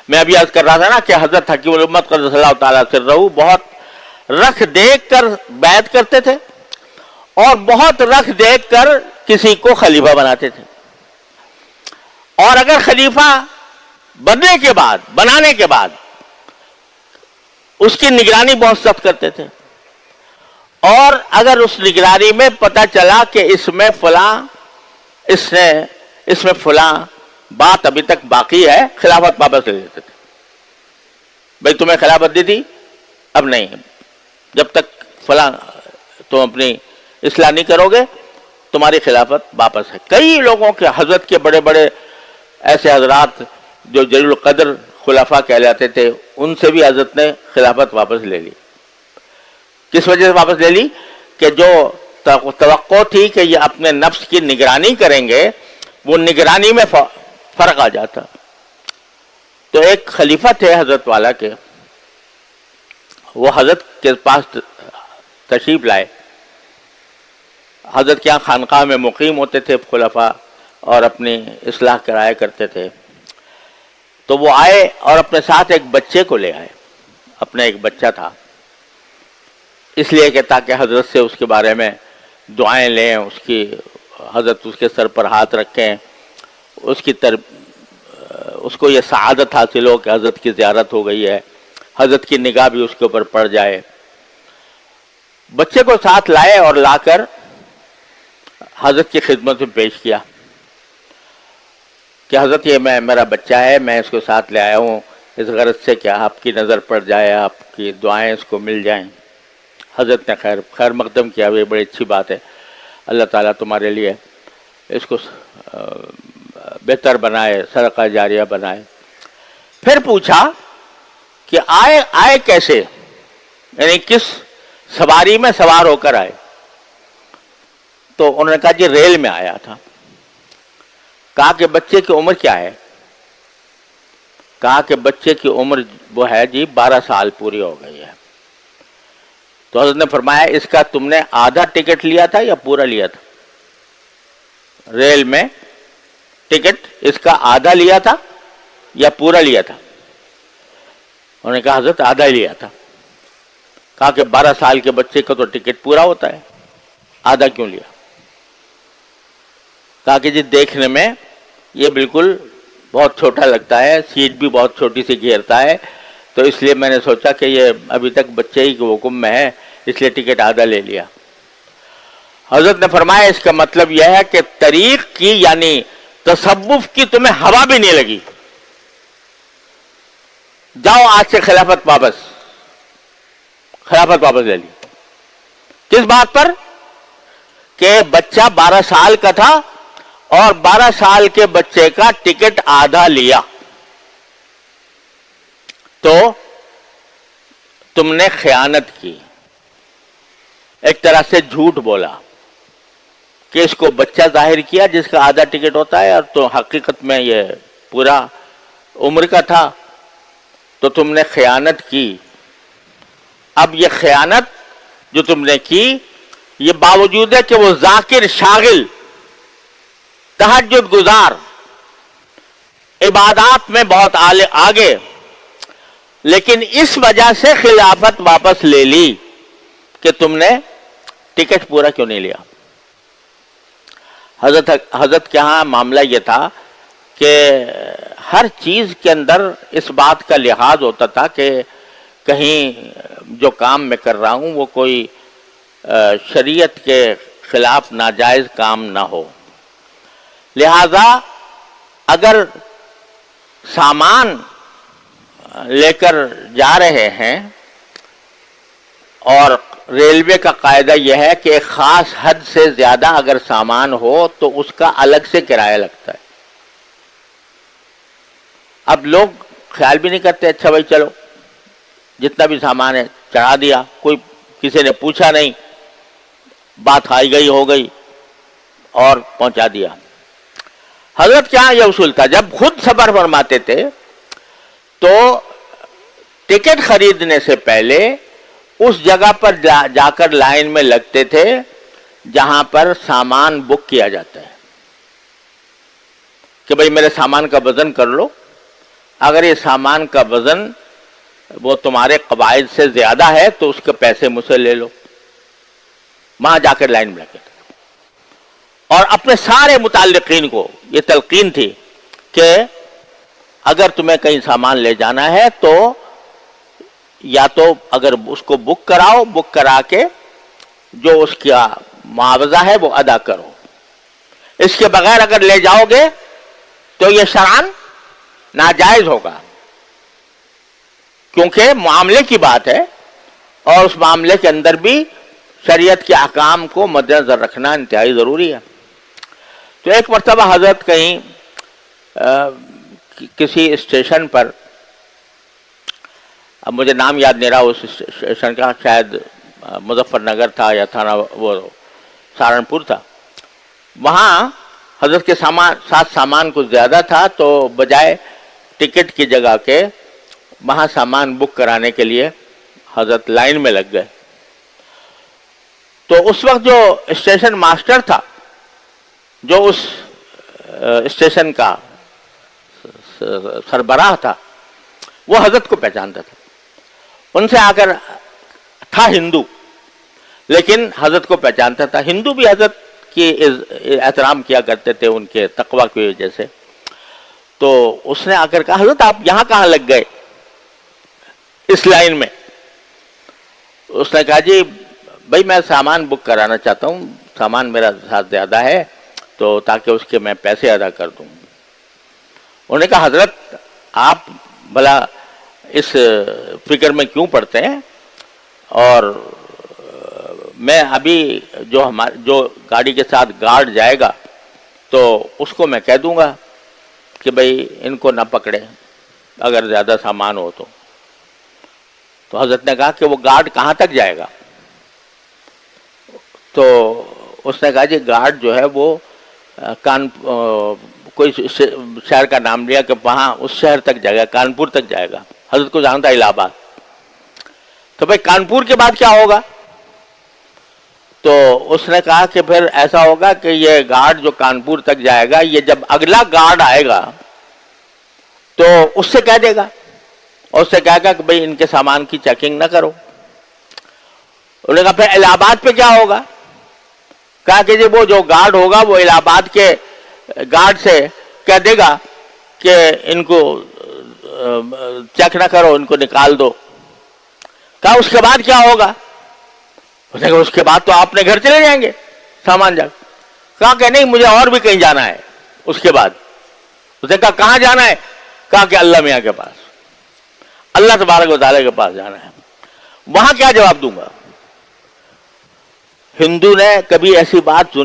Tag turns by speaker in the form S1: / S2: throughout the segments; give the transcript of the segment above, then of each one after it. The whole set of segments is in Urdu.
S1: میں ابھی عرض کر رہا تھا نا کہ حضرت حکیم الامت قدس اللہ تعالیٰ سرہ بہت رکھ دیکھ کر بیعت کرتے تھے اور بہت رکھ دیکھ کر کسی کو خلیفہ بناتے تھے، اور اگر خلیفہ بنانے کے بعد اس کی نگرانی بہت سخت کرتے تھے، اور اگر اس نگرانی میں پتہ چلا کہ اس میں فلاں بات ابھی تک باقی ہے، خلافت واپس لے لیتے تھے۔ بھئی تمہیں خلافت دی تھی، اب نہیں، جب تک فلاں تم اپنی اصلاح نہیں کرو گے تمہاری خلافت واپس ہے۔ کئی لوگوں کے حضرت کے بڑے بڑے ایسے حضرات جو جلیل القدر خلفاء کہلاتے تھے، ان سے بھی حضرت نے خلافت واپس لے لی۔ کس وجہ سے واپس لے لی؟ کہ جو توقع تھی کہ یہ اپنے نفس کی نگرانی کریں گے، وہ نگرانی میں فرق آ جاتا۔ تو ایک خلیفہ تھے حضرت والا کے، وہ حضرت کے پاس تشریف لائے، حضرت کے یہاں خانقاہ میں مقیم ہوتے تھے خلفاء اور اپنی اصلاح کرایا کرتے تھے۔ تو وہ آئے اور اپنے ساتھ ایک بچے کو لے آئے، اپنا ایک بچہ تھا، اس لیے کہ تاکہ حضرت سے اس کے بارے میں دعائیں لیں، حضرت اس کے سر پر ہاتھ رکھیں، اس کو یہ سعادت حاصل ہو کہ حضرت کی زیارت ہو گئی ہے، حضرت کی نگاہ بھی اس کے اوپر پڑ جائے۔ بچے کو ساتھ لائے اور لا کر حضرت کی خدمت میں پیش کیا کہ حضرت یہ میرا بچہ ہے، میں اس کو ساتھ لے آیا ہوں اس غرض سے کہ آپ کی نظر پڑ جائے، آپ کی دعائیں اس کو مل جائیں۔ حضرت نے خیر مقدم کیا، یہ بڑی اچھی بات ہے، اللہ تعالیٰ تمہارے لیے اس کو بہتر بنائے، صدقہ جاریہ بنائے۔ پھر پوچھا کہ آئے کیسے، یعنی کس سواری میں سوار ہو کر آئے؟ تو انہوں نے کہا جی ریل میں آیا تھا۔ کہا کہ بچے کی عمر کیا ہے؟ کہا کہ بچے کی عمر وہ ہے جی 12 سال پوری ہو گئی ہے۔ تو حضرت نے فرمایا اس کا تم نے آدھا ٹکٹ لیا تھا یا پورا لیا تھا؟ ریل میں ٹکٹ اس کا آدھا لیا تھا یا پورا لیا تھا؟ انہوں نے کہا حضرت آدھا ہی لیا تھا۔ کہا کہ 12 سال کے بچے کا تو ٹکٹ پورا ہوتا ہے، آدھا کیوں لیا؟ کہا کہ جی دیکھنے میں یہ بالکل بہت چھوٹا لگتا ہے، سیٹ بھی بہت چھوٹی سی گھیرتا ہے، تو اس لیے میں نے سوچا کہ یہ ابھی تک بچے ہی کے حکم میں ہے، اس لیے ٹکٹ آدھا لے لیا۔ حضرت نے فرمایا اس کا مطلب یہ ہے کہ طریق کی یعنی تصوف کی تمہیں ہوا بھی نہیں لگی، جاؤ آج سے خلافت واپس لے لی۔ کس بات پر؟ کہ بچہ 12 سال کا تھا اور 12 سال کے بچے کا ٹکٹ آدھا لیا، تو تم نے خیانت کی، ایک طرح سے جھوٹ بولا کہ اس کو بچہ ظاہر کیا جس کا آدھا ٹکٹ ہوتا ہے، اور تو حقیقت میں یہ پورا عمر کا تھا، تو تم نے خیانت کی۔ اب یہ خیانت جو تم نے کی، یہ باوجود ہے کہ وہ ذاکر شاغل تہجد گزار عبادات میں بہت آگے، لیکن اس وجہ سے خلافت واپس لے لی کہ تم نے ٹکٹ پورا کیوں نہیں لیا۔ حضرت کے ہاں معاملہ یہ تھا کہ ہر چیز کے اندر اس بات کا لحاظ ہوتا تھا کہ کہیں جو کام میں کر رہا ہوں وہ کوئی شریعت کے خلاف ناجائز کام نہ ہو، لہذا اگر سامان لے کر جا رہے ہیں، اور ریلوے کا قاعدہ یہ ہے کہ ایک خاص حد سے زیادہ اگر سامان ہو تو اس کا الگ سے کرایہ لگتا ہے۔ اب لوگ خیال بھی نہیں کرتے، اچھا بھائی چلو جتنا بھی سامان ہے چڑھا دیا، کوئی کسی نے پوچھا نہیں، بات آئی گئی ہو گئی اور پہنچا دیا۔ حضرت کیا یہ اصول تھا، جب خود سفر فرماتے تھے تو ٹکٹ خریدنے سے پہلے اس جگہ پر جا کر لائن میں لگتے تھے جہاں پر سامان بک کیا جاتا ہے، کہ بھئی میرے سامان کا وزن کر لو، اگر یہ سامان کا وزن وہ تمہارے قواعد سے زیادہ ہے تو اس کے پیسے مجھ سے لے لو. وہاں جا کر لائن میں لگے. اور اپنے سارے متعلقین کو یہ تلقین تھی کہ اگر تمہیں کہیں سامان لے جانا ہے تو یا تو اگر اس کو بک کراؤ، بک کرا کے جو اس کا معاوضہ ہے وہ ادا کرو. اس کے بغیر اگر لے جاؤ گے تو یہ شرعاً ناجائز ہوگا، کیونکہ معاملے کی بات ہے اور اس معاملے کے اندر بھی شریعت کے احکام کو مد نظر رکھنا انتہائی ضروری ہے. تو ایک مرتبہ حضرت کہیں کسی اسٹیشن پر، اب مجھے نام یاد نہیں رہا اس اسٹیشن کا، شاید مظفر نگر تھا یا تھانہ وہ سہارنپور تھا. وہاں حضرت کے ساتھ سامان کچھ زیادہ تھا تو بجائے ٹکٹ کی جگہ کے وہاں سامان بک کرانے کے لیے حضرت لائن میں لگ گئے. تو اس وقت جو اسٹیشن ماسٹر تھا، جو اس اسٹیشن کا سربراہ تھا، وہ حضرت کو پہچانتا تھا. ان سے آ کر تھا ہندو، لیکن حضرت کو پہچانتا تھا. ہندو بھی حضرت کی احترام کیا کرتے تھے ان کے تقویٰ کی وجہ سے. تو اس نے آ کر کہا حضرت آپ یہاں کہاں لگ گئے اس لائن میں؟ اس نے کہا جی بھائی میں سامان بک کرانا چاہتا ہوں، سامان میرا ساتھ زیادہ ہے تو تاکہ اس کے میں پیسے ادا کر دوں. انہوں نے کہا حضرت آپ بھلا اس فکر میں کیوں پڑتے ہیں، اور میں ابھی جو گاڑی کے ساتھ گارڈ جائے گا تو اس کو میں کہہ دوں گا کہ بھئی ان کو نہ پکڑے اگر زیادہ سامان ہو تو. تو حضرت نے کہا کہ وہ گارڈ کہاں تک جائے گا؟ تو اس نے کہا جی گارڈ جو ہے وہ کوئی شہر کا نام لیا کہ وہاں اس شہر تک جائے گا، کانپور تک جائے گا. حضرت کو جانا تھا الہ آباد. تو بھائی کانپور کے بعد کیا ہوگا؟ تو اس نے کہا کہ پھر ایسا ہوگا کہ یہ گارڈ جو کانپور تک جائے گا، یہ جب اگلا گارڈ آئے گا تو اس سے کہہ دے گا، اور اس سے کہے گا کہ بھئی ان کے سامان کی چیکنگ نہ کرو. انہوں نے کہا پھر الہ آباد پہ کیا ہوگا؟ کہا کہ جی وہ جو گارڈ ہوگا وہ الہ آباد کے گارڈ سے کہہ دے گا کہ ان کو چیک نہ کرو، ان کو نکال دو. کہا اس کے بعد کیا ہوگا؟ اس نے کہا اس کے بعد تو آپ اپنے گھر چلے جائیں گے سامان جا. کہا کہ نہیں مجھے اور بھی کہیں جانا ہے اس کے بعد. اس نے کہا کہاں جانا ہے؟ کہا کہ اللہ میاں کے پاس، اللہ تبارک و تعالیٰ کے پاس جانا ہے. وہاں کیا جواب دوں گا؟ ہندو نے کبھی ایسی بات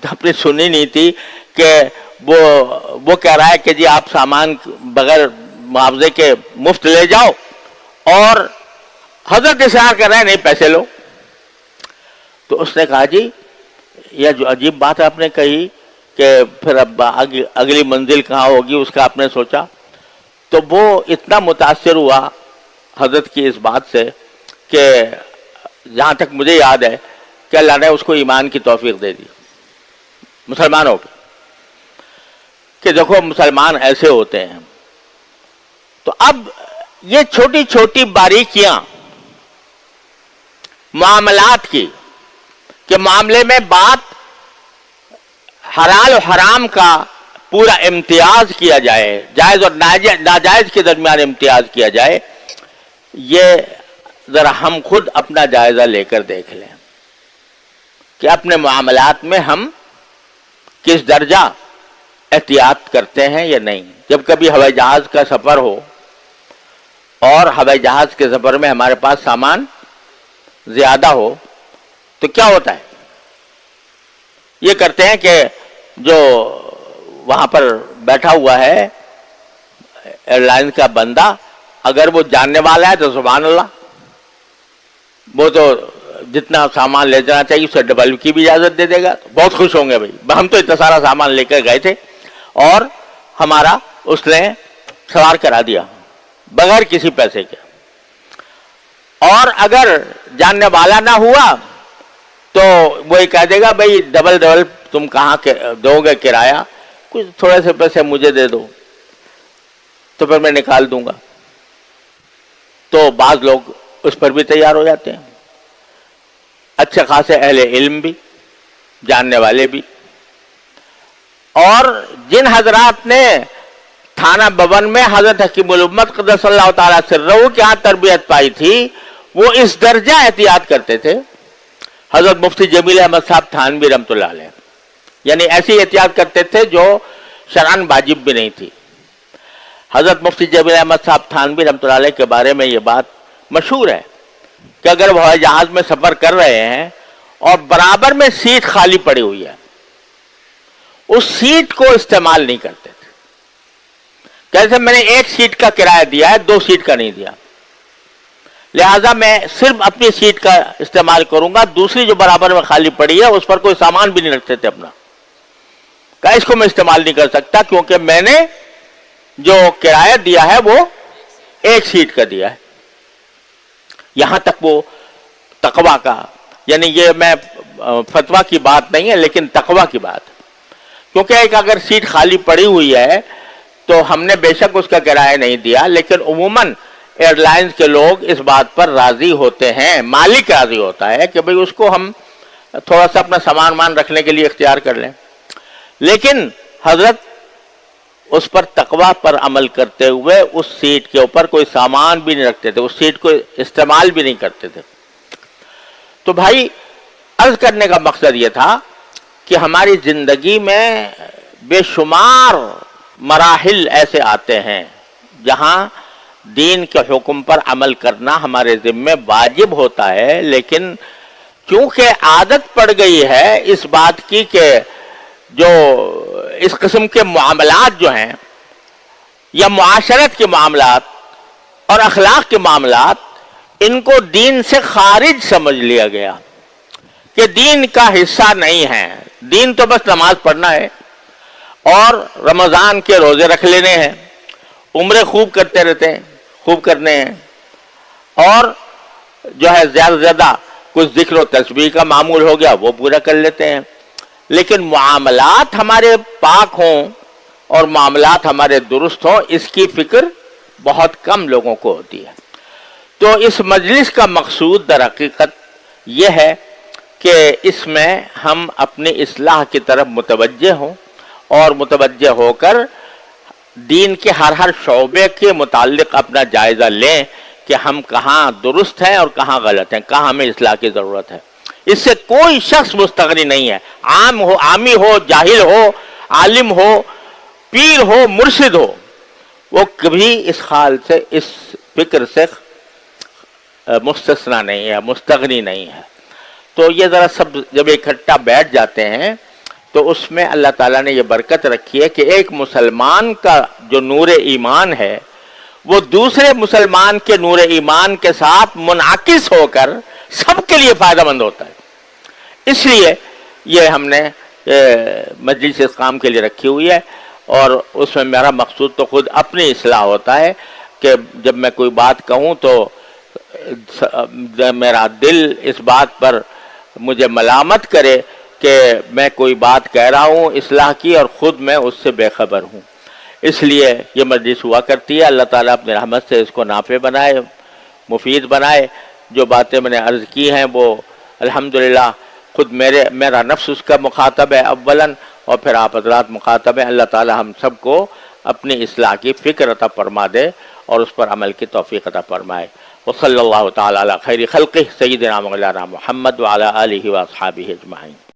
S1: اپنی سنی نہیں تھی کہ وہ کہہ رہا ہے کہ جی آپ سامان بغیر معاوضے کے مفت لے جاؤ، اور حضرت اصرار کر رہے ہیں نہیں پیسے لو. تو اس نے کہا جی یہ جو عجیب بات آپ نے کہی کہ پھر اب اگلی منزل کہاں ہوگی اس کا آپ نے سوچا. تو وہ اتنا متاثر ہوا حضرت کی اس بات سے کہ جہاں تک مجھے یاد ہے کہ اللہ نے اس کو ایمان کی توفیق دے دی مسلمان ہو کے، کہ دیکھو مسلمان ایسے ہوتے ہیں. تو اب یہ چھوٹی چھوٹی باریکیاں معاملات کی، کہ معاملے میں بات حلال و حرام کا پورا امتیاز کیا جائے، جائز اور ناجائز کے درمیان امتیاز کیا جائے. یہ ذرا ہم خود اپنا جائزہ لے کر دیکھ لیں کہ اپنے معاملات میں ہم کس درجہ احتیاط کرتے ہیں یا نہیں. جب کبھی ہوائی جہاز کا سفر ہو اور ہوائی جہاز کے سفر میں ہمارے پاس سامان زیادہ ہو تو کیا ہوتا ہے؟ یہ کرتے ہیں کہ جو وہاں پر بیٹھا ہوا ہے ایئر لائن کا بندہ، اگر وہ جاننے والا ہے تو سبحان اللہ، وہ تو جتنا سامان لے جانا چاہیے اسے ڈبل کی بھی اجازت دے دے گا. بہت خوش ہوں گے بھائی ہم تو اتنا سارا سامان لے کر گئے تھے اور ہمارا اس نے سوار کرا دیا بغیر کسی پیسے کے. اور اگر جاننے والا نہ ہوا تو وہی کہہ دے گا بھائی ڈبل تم کہاں دو گے کرایہ، کچھ تھوڑے سے پیسے مجھے دے دو. تو پھر میں نکال دوں گا. تو بعض لوگ اس پر بھی تیار ہو جاتے ہیں، اچھے خاصے اہل علم بھی، جاننے والے بھی. اور جن حضرات نے تھانہ بھون میں حضرت حکیم الامت قدس اللہ تعالیٰ سرہ کے ہاں تربیت پائی تھی، وہ اس درجہ احتیاط کرتے تھے. حضرت مفتی جمیل احمد صاحب تھانوی رحمۃ اللہ علیہ، یعنی ایسی احتیاط کرتے تھے جو شرعاً واجب بھی نہیں تھی. حضرت مفتی جمیل احمد صاحب تھانوی رحمۃ اللہ علیہ کے بارے میں یہ بات مشہور ہے کہ اگر وہ ہوائی جہاز میں سفر کر رہے ہیں اور برابر میں سیٹ خالی پڑی ہوئی ہے، اس سیٹ کو استعمال نہیں کرتے تھے. جیسے میں نے ایک سیٹ کا کرایہ دیا ہے، 2 سیٹ کا نہیں دیا، لہذا میں صرف اپنی سیٹ کا استعمال کروں گا، دوسری جو برابر میں خالی پڑی ہے اس پر کوئی سامان بھی نہیں رکھتے تھے اپنا. کہ اس کو میں استعمال نہیں کر سکتا کیونکہ میں نے جو کرایہ دیا ہے وہ ایک سیٹ کا دیا ہے. یہاں تک وہ تقویٰ کا، یعنی یہ میں فتویٰ کی بات نہیں ہے لیکن تقویٰ کی بات، کیونکہ ایک اگر سیٹ خالی پڑی ہوئی ہے تو ہم نے بے شک اس کا کرایہ نہیں دیا، لیکن عموماً ایئر لائنز کے لوگ اس بات پر راضی ہوتے ہیں، مالک راضی ہوتا ہے کہ بھئی اس کو ہم تھوڑا سا اپنا سامان رکھنے کے لیے اختیار کر لیں. لیکن حضرت اس پر تقویٰ پر عمل کرتے ہوئے اس سیٹ کے اوپر کوئی سامان بھی نہیں رکھتے تھے، اس سیٹ کو استعمال بھی نہیں کرتے تھے. تو بھائی عرض کرنے کا مقصد یہ تھا کہ ہماری زندگی میں بے شمار مراحل ایسے آتے ہیں جہاں دین کے حکم پر عمل کرنا ہمارے ذمہ واجب ہوتا ہے، لیکن چونکہ عادت پڑ گئی ہے اس بات کی کہ جو اس قسم کے معاملات جو ہیں یا معاشرت کے معاملات اور اخلاق کے معاملات، ان کو دین سے خارج سمجھ لیا گیا کہ دین کا حصہ نہیں ہے. دین تو بس نماز پڑھنا ہے اور رمضان کے روزے رکھ لینے ہیں، عمرے خوب کرتے رہتے ہیں، خوب کرنے ہیں، اور جو ہے زیادہ سے زیادہ کچھ ذکر و تسبیح کا معمول ہو گیا وہ پورا کر لیتے ہیں. لیکن معاملات ہمارے پاک ہوں اور معاملات ہمارے درست ہوں، اس کی فکر بہت کم لوگوں کو ہوتی ہے. تو اس مجلس کا مقصود در حقیقت یہ ہے کہ اس میں ہم اپنی اصلاح کی طرف متوجہ ہوں اور متوجہ ہو کر دین کے ہر شعبے کے متعلق اپنا جائزہ لیں کہ ہم کہاں درست ہیں اور کہاں غلط ہیں، کہاں ہمیں اصلاح کی ضرورت ہے. اس سے کوئی شخص مستغنی نہیں ہے، عام ہو، عامی ہو، جاہل ہو، عالم ہو، پیر ہو، مرشد ہو، وہ کبھی اس خیال سے، اس فکر سے مستثنا نہیں ہے، مستغنی نہیں ہے. تو یہ ذرا سب جب اکٹھا بیٹھ جاتے ہیں تو اس میں اللہ تعالیٰ نے یہ برکت رکھی ہے کہ ایک مسلمان کا جو نور ایمان ہے وہ دوسرے مسلمان کے نور ایمان کے ساتھ منعکس ہو کر سب کے لیے فائدہ مند ہوتا ہے. اس لیے یہ ہم نے مجلس اس کام کے لیے رکھی ہوئی ہے، اور اس میں میرا مقصود تو خود اپنی اصلاح ہوتا ہے کہ جب میں کوئی بات کہوں تو میرا دل اس بات پر مجھے ملامت کرے کہ میں کوئی بات کہہ رہا ہوں اصلاح کی اور خود میں اس سے بے خبر ہوں. اس لیے یہ مجلس ہوا کرتی ہے. اللہ تعالیٰ اپنی رحمت سے اس کو نافع بنائے، مفید بنائے. جو باتیں میں نے عرض کی ہیں وہ الحمدللہ خود میرا نفس اس کا مخاطب ہے اولاً، اور پھر آپ حضرات مخاطب ہیں. اللہ تعالیٰ ہم سب کو اپنی اصلاح کی فکر عطا فرما دے اور اس پر عمل کی توفیق عطا فرمائے. وصلی اللہ تعالیٰ علی خیر خلقہ سیدنا مولانا محمد وعلی آلہ واصحابہ اجمعین.